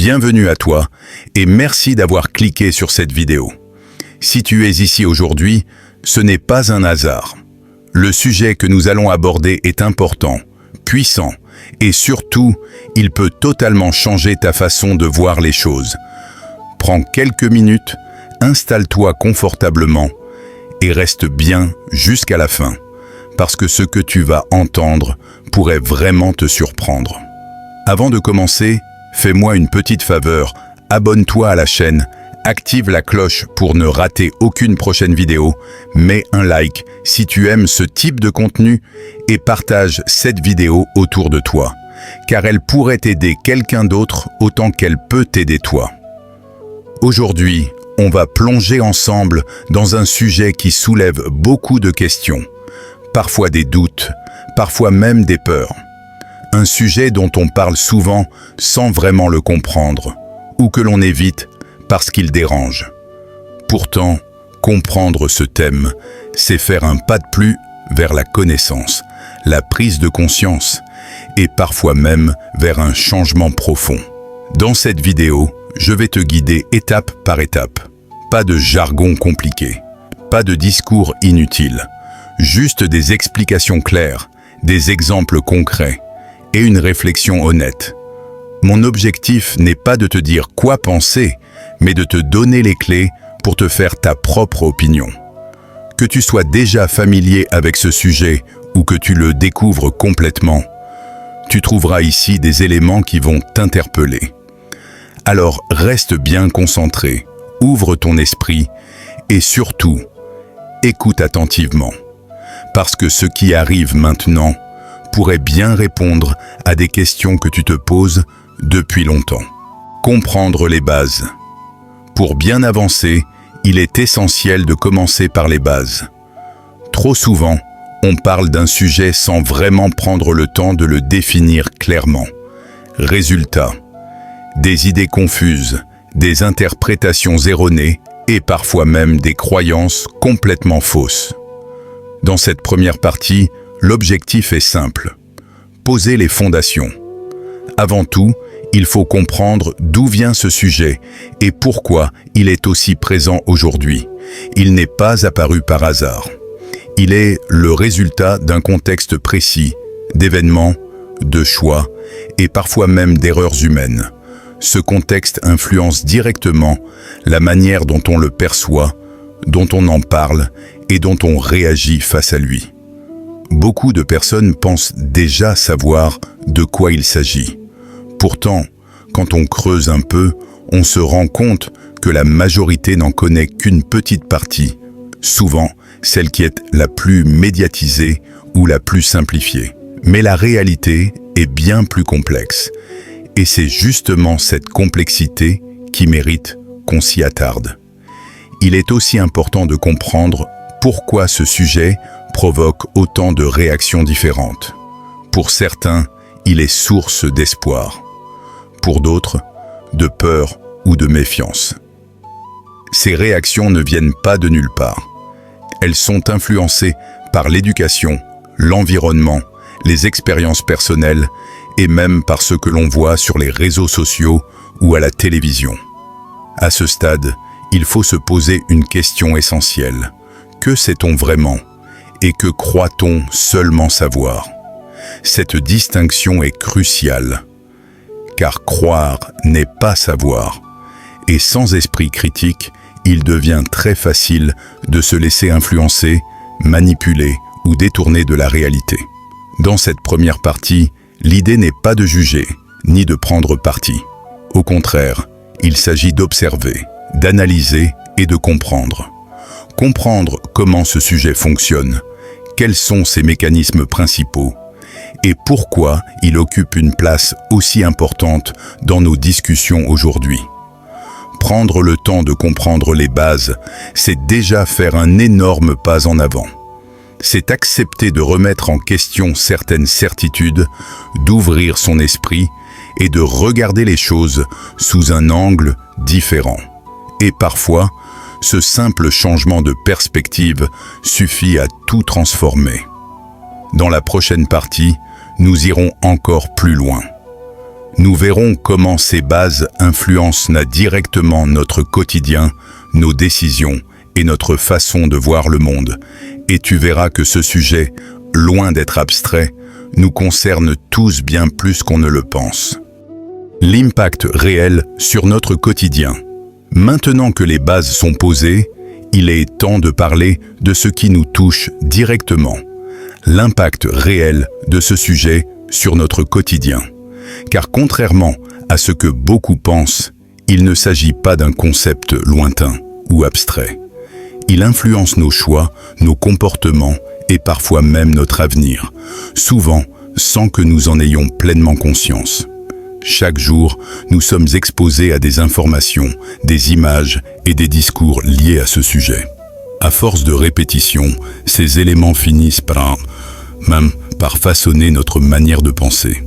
bienvenue à toi et merci d'avoir cliqué sur cette vidéo. Si tu es ici aujourd'hui, ce n'est pas un hasard. Le sujet que nous allons aborder est important, puissant et surtout, il peut totalement changer ta façon de voir les choses. Prends quelques minutes, installe-toi confortablement et reste bien jusqu'à la fin, parce que ce que tu vas entendre pourrait vraiment te surprendre. Avant de commencer, fais-moi une petite faveur, abonne-toi à la chaîne, active la cloche pour ne rater aucune prochaine vidéo, mets un like si tu aimes ce type de contenu et partage cette vidéo autour de toi, car elle pourrait aider quelqu'un d'autre autant qu'elle peut t'aider toi. Aujourd'hui, on va plonger ensemble dans un sujet qui soulève beaucoup de questions, parfois des doutes, parfois même des peurs. Un sujet dont on parle souvent sans vraiment le comprendre, ou que l'on évite parce qu'il dérange. Pourtant, comprendre ce thème, c'est faire un pas de plus vers la connaissance, la prise de conscience, et parfois même vers un changement profond. Dans cette vidéo, je vais te guider étape par étape. Pas de jargon compliqué, pas de discours inutiles, juste des explications claires, des exemples concrets et une réflexion honnête. Mon objectif n'est pas de te dire quoi penser, mais de te donner les clés pour te faire ta propre opinion. Que tu sois déjà familier avec ce sujet ou que tu le découvres complètement, tu trouveras ici des éléments qui vont t'interpeller. Alors reste bien concentré, ouvre ton esprit et surtout, écoute attentivement. Parce que ce qui arrive maintenant pourrait bien répondre à des questions que tu te poses depuis longtemps. Comprendre les bases. Pour bien avancer, il est essentiel de commencer par les bases. Trop souvent, on parle d'un sujet sans vraiment prendre le temps de le définir clairement. Résultat, des idées confuses, des interprétations erronées et parfois même des croyances complètement fausses. Dans cette première partie, l'objectif est simple. Poser les fondations. Avant tout, il faut comprendre d'où vient ce sujet et pourquoi il est aussi présent aujourd'hui. Il n'est pas apparu par hasard. Il est le résultat d'un contexte précis, d'événements, de choix et parfois même d'erreurs humaines. Ce contexte influence directement la manière dont on le perçoit, dont on en parle et dont on réagit face à lui. Beaucoup de personnes pensent déjà savoir de quoi il s'agit. Pourtant, quand on creuse un peu, on se rend compte que la majorité n'en connaît qu'une petite partie, souvent celle qui est la plus médiatisée ou la plus simplifiée. Mais la réalité est bien plus complexe. Et c'est justement cette complexité qui mérite qu'on s'y attarde. Il est aussi important de comprendre pourquoi ce sujet provoque autant de réactions différentes. Pour certains, il est source d'espoir. Pour d'autres, de peur ou de méfiance. Ces réactions ne viennent pas de nulle part. Elles sont influencées par l'éducation, l'environnement, les expériences personnelles et même par ce que l'on voit sur les réseaux sociaux ou à la télévision. À ce stade, il faut se poser une question essentielle. Que sait-on vraiment et que croit-on seulement savoir? Cette distinction est cruciale, car croire n'est pas savoir, et sans esprit critique, il devient très facile de se laisser influencer, manipuler ou détourner de la réalité. Dans cette première partie, l'idée n'est pas de juger, ni de prendre parti. Au contraire, il s'agit d'observer, d'analyser et de comprendre. Comprendre comment ce sujet fonctionne, quels sont ses mécanismes principaux, et pourquoi il occupe une place aussi importante dans nos discussions aujourd'hui. Prendre le temps de comprendre les bases, c'est déjà faire un énorme pas en avant. C'est accepter de remettre en question certaines certitudes, d'ouvrir son esprit et de regarder les choses sous un angle différent. Et parfois, ce simple changement de perspective suffit à tout transformer. Dans la prochaine partie, nous irons encore plus loin. Nous verrons comment ces bases influencent directement notre quotidien, nos décisions et notre façon de voir le monde. Et tu verras que ce sujet, loin d'être abstrait, nous concerne tous bien plus qu'on ne le pense. L'impact réel sur notre quotidien. Maintenant que les bases sont posées, il est temps de parler de ce qui nous touche directement. L'impact réel de ce sujet sur notre quotidien. Car contrairement à ce que beaucoup pensent, il ne s'agit pas d'un concept lointain ou abstrait. Il influence nos choix, nos comportements et parfois même notre avenir, souvent sans que nous en ayons pleinement conscience. Chaque jour, nous sommes exposés à des informations, des images et des discours liés à ce sujet. À force de répétition, ces éléments finissent même par façonner notre manière de penser.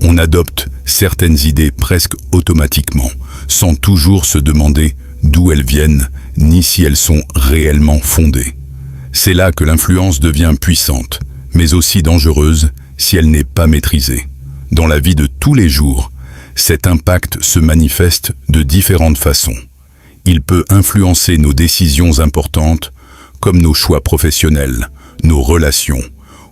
On adopte certaines idées presque automatiquement, sans toujours se demander d'où elles viennent, ni si elles sont réellement fondées. C'est là que l'influence devient puissante, mais aussi dangereuse si elle n'est pas maîtrisée. Dans la vie de tous les jours, cet impact se manifeste de différentes façons. Il peut influencer nos décisions importantes, comme nos choix professionnels, nos relations,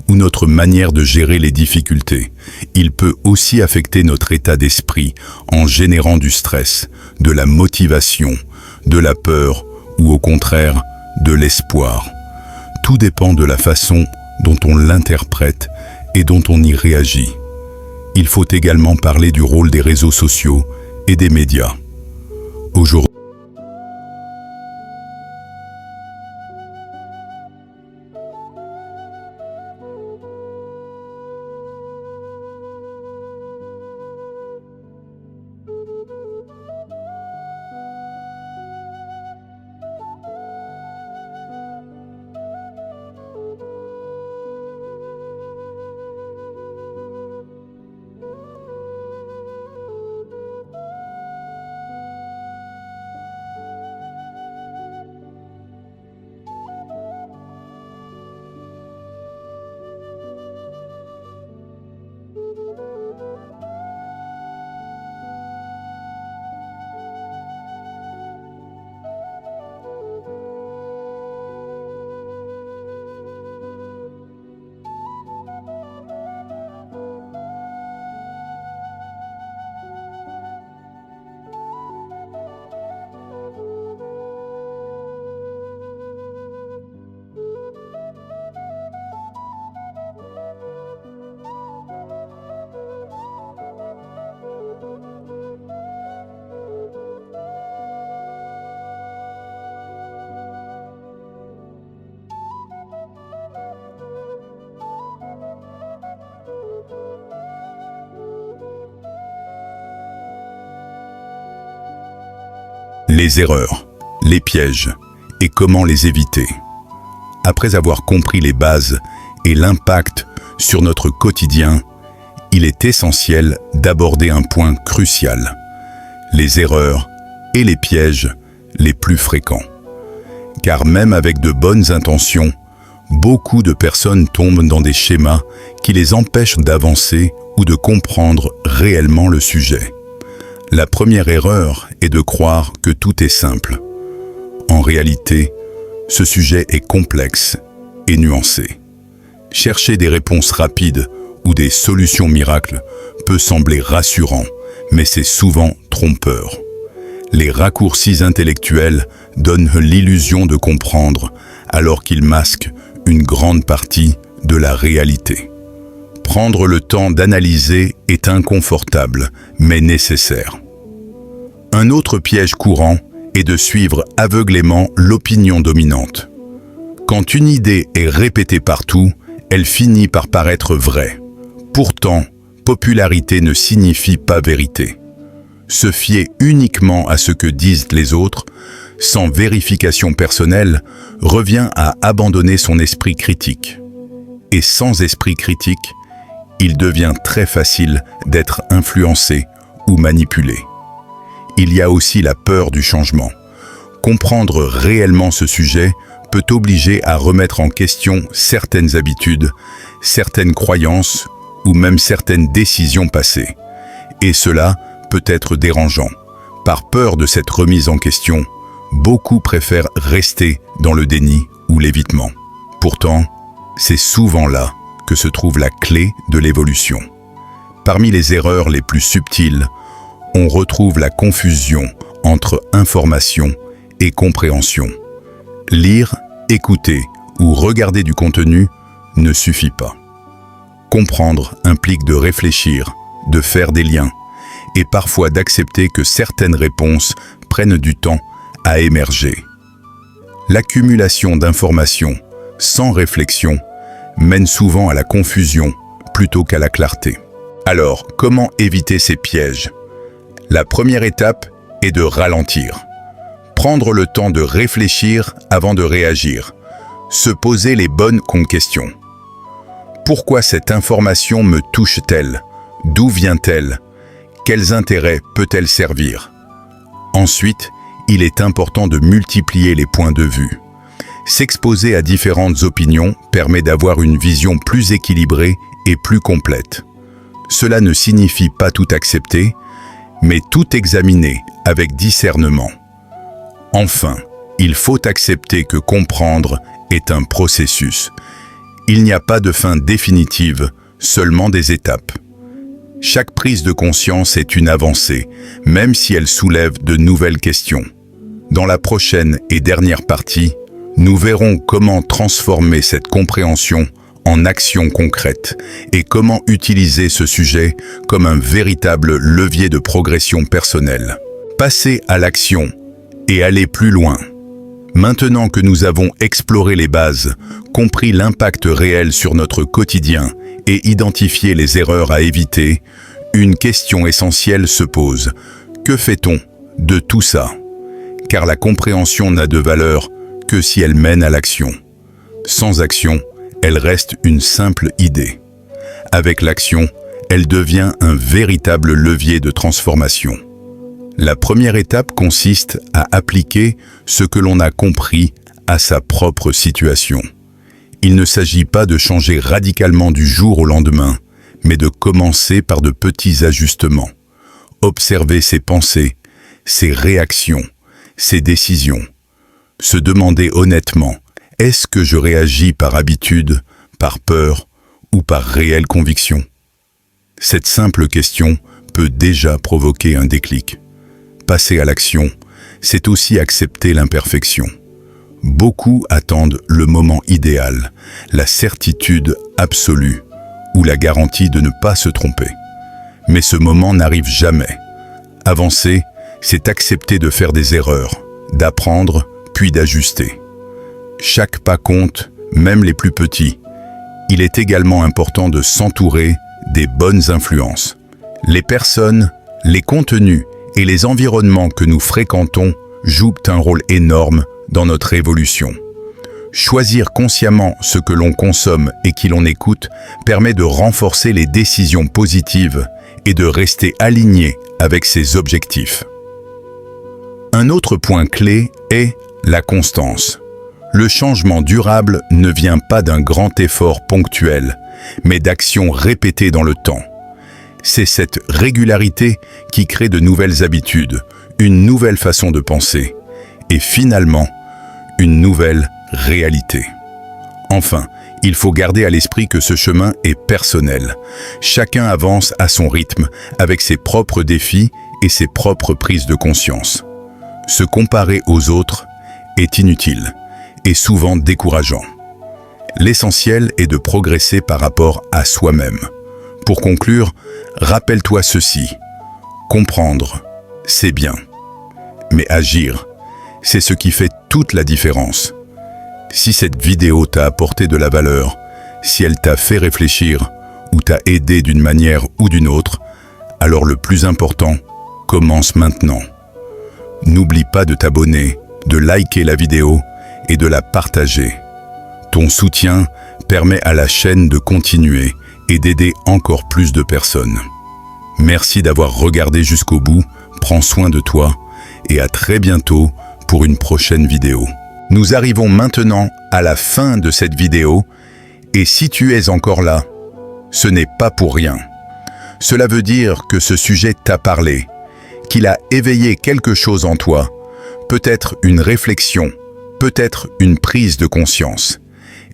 ou notre manière de gérer les difficultés. Il peut aussi affecter notre état d'esprit en générant du stress, de la motivation, de la peur ou au contraire de l'espoir. Tout dépend de la façon dont on l'interprète et dont on y réagit. Il faut également parler du rôle des réseaux sociaux et des médias. Aujourd'hui, les erreurs, les pièges et comment les éviter. Après avoir compris les bases et l'impact sur notre quotidien, il est essentiel d'aborder un point crucial, les erreurs et les pièges les plus fréquents. Car même avec de bonnes intentions, beaucoup de personnes tombent dans des schémas qui les empêchent d'avancer ou de comprendre réellement le sujet. La première erreur est de croire que tout est simple. En réalité, ce sujet est complexe et nuancé. Chercher des réponses rapides ou des solutions miracles peut sembler rassurant, mais c'est souvent trompeur. Les raccourcis intellectuels donnent l'illusion de comprendre, alors qu'ils masquent une grande partie de la réalité. Prendre le temps d'analyser est inconfortable, mais nécessaire. Un autre piège courant est de suivre aveuglément l'opinion dominante. Quand une idée est répétée partout, elle finit par paraître vraie. Pourtant, popularité ne signifie pas vérité. Se fier uniquement à ce que disent les autres, sans vérification personnelle, revient à abandonner son esprit critique. Et sans esprit critique, il devient très facile d'être influencé ou manipulé. Il y a aussi la peur du changement. Comprendre réellement ce sujet peut obliger à remettre en question certaines habitudes, certaines croyances ou même certaines décisions passées. Et cela peut être dérangeant. Par peur de cette remise en question, beaucoup préfèrent rester dans le déni ou l'évitement. Pourtant, c'est souvent là que se trouve la clé de l'évolution. Parmi les erreurs les plus subtiles, on retrouve la confusion entre information et compréhension. Lire, écouter ou regarder du contenu ne suffit pas. Comprendre implique de réfléchir, de faire des liens, et parfois d'accepter que certaines réponses prennent du temps à émerger. L'accumulation d'informations sans réflexion mène souvent à la confusion plutôt qu'à la clarté. Alors, comment éviter ces pièges? La première étape est de ralentir. Prendre le temps de réfléchir avant de réagir. Se poser les bonnes questions. Pourquoi cette information me touche-t-elle? D'où vient-elle? Quels intérêts peut-elle servir? Ensuite, il est important de multiplier les points de vue. S'exposer à différentes opinions permet d'avoir une vision plus équilibrée et plus complète. Cela ne signifie pas tout accepter, mais tout examiner avec discernement. Enfin, il faut accepter que comprendre est un processus. Il n'y a pas de fin définitive, seulement des étapes. Chaque prise de conscience est une avancée, même si elle soulève de nouvelles questions. Dans la prochaine et dernière partie, nous verrons comment transformer cette compréhension en action concrète et comment utiliser ce sujet comme un véritable levier de progression personnelle. Passer à l'action et aller plus loin. Maintenant que nous avons exploré les bases, compris l'impact réel sur notre quotidien et identifié les erreurs à éviter, une question essentielle se pose. Que fait-on de tout ça? Car la compréhension n'a de valeur que si elle mène à l'action. Sans action, elle reste une simple idée. Avec l'action, elle devient un véritable levier de transformation. La première étape consiste à appliquer ce que l'on a compris à sa propre situation. Il ne s'agit pas de changer radicalement du jour au lendemain, mais de commencer par de petits ajustements. Observer ses pensées, ses réactions, ses décisions. Se demander honnêtement, est-ce que je réagis par habitude, par peur ou par réelle conviction? Cette simple question peut déjà provoquer un déclic. Passer à l'action, c'est aussi accepter l'imperfection. Beaucoup attendent le moment idéal, la certitude absolue ou la garantie de ne pas se tromper. Mais ce moment n'arrive jamais. Avancer, c'est accepter de faire des erreurs, d'apprendre, puis d'ajuster. Chaque pas compte, même les plus petits. Il est également important de s'entourer des bonnes influences. Les personnes, les contenus et les environnements que nous fréquentons jouent un rôle énorme dans notre évolution. Choisir consciemment ce que l'on consomme et qui l'on écoute permet de renforcer les décisions positives et de rester aligné avec ses objectifs. Un autre point clé est la constance. Le changement durable ne vient pas d'un grand effort ponctuel, mais d'actions répétées dans le temps. C'est cette régularité qui crée de nouvelles habitudes, une nouvelle façon de penser, et finalement, une nouvelle réalité. Enfin, il faut garder à l'esprit que ce chemin est personnel. Chacun avance à son rythme, avec ses propres défis et ses propres prises de conscience. Se comparer aux autres est inutile et souvent décourageant. L'essentiel est de progresser par rapport à soi-même. Pour conclure, rappelle-toi ceci. Comprendre, c'est bien. Mais agir, c'est ce qui fait toute la différence. Si cette vidéo t'a apporté de la valeur, si elle t'a fait réfléchir ou t'a aidé d'une manière ou d'une autre, alors le plus important, commence maintenant. N'oublie pas de t'abonner, de liker la vidéo et de la partager. Ton soutien permet à la chaîne de continuer et d'aider encore plus de personnes. Merci d'avoir regardé jusqu'au bout, prends soin de toi et à très bientôt pour une prochaine vidéo. Nous arrivons maintenant à la fin de cette vidéo et si tu es encore là, ce n'est pas pour rien. Cela veut dire que ce sujet t'a parlé, qu'il a éveillé quelque chose en toi, peut-être une réflexion, peut-être une prise de conscience.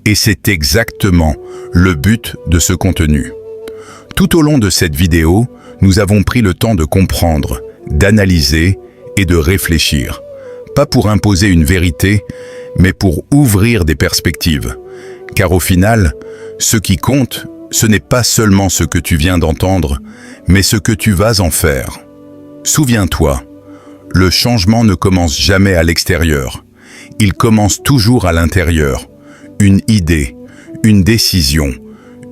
Et c'est exactement le but de ce contenu. Tout au long de cette vidéo, nous avons pris le temps de comprendre, d'analyser et de réfléchir. Pas pour imposer une vérité, mais pour ouvrir des perspectives. Car au final, ce qui compte, ce n'est pas seulement ce que tu viens d'entendre, mais ce que tu vas en faire. Souviens-toi, le changement ne commence jamais à l'extérieur. Il commence toujours à l'intérieur. Une idée, une décision,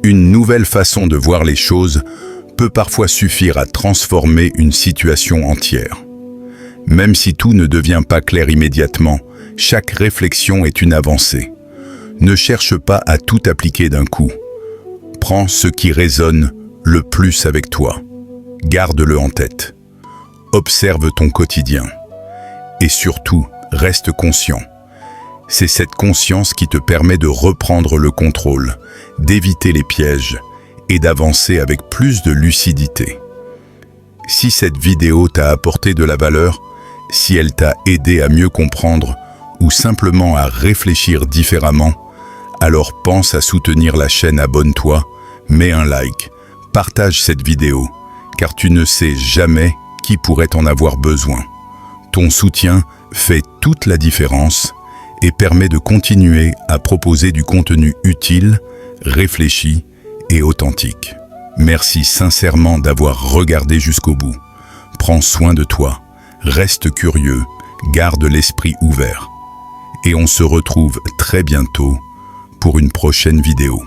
une nouvelle façon de voir les choses peut parfois suffire à transformer une situation entière. Même si tout ne devient pas clair immédiatement, chaque réflexion est une avancée. Ne cherche pas à tout appliquer d'un coup. Prends ce qui résonne le plus avec toi. Garde-le en tête. Observe ton quotidien. Et surtout, reste conscient. C'est cette conscience qui te permet de reprendre le contrôle, d'éviter les pièges et d'avancer avec plus de lucidité. Si cette vidéo t'a apporté de la valeur, si elle t'a aidé à mieux comprendre ou simplement à réfléchir différemment, alors pense à soutenir la chaîne, abonne-toi, mets un like, partage cette vidéo, car tu ne sais jamais qui pourrait en avoir besoin. Ton soutien fait toute la différence et permet de continuer à proposer du contenu utile, réfléchi et authentique. Merci sincèrement d'avoir regardé jusqu'au bout. Prends soin de toi, reste curieux, garde l'esprit ouvert. Et on se retrouve très bientôt pour une prochaine vidéo.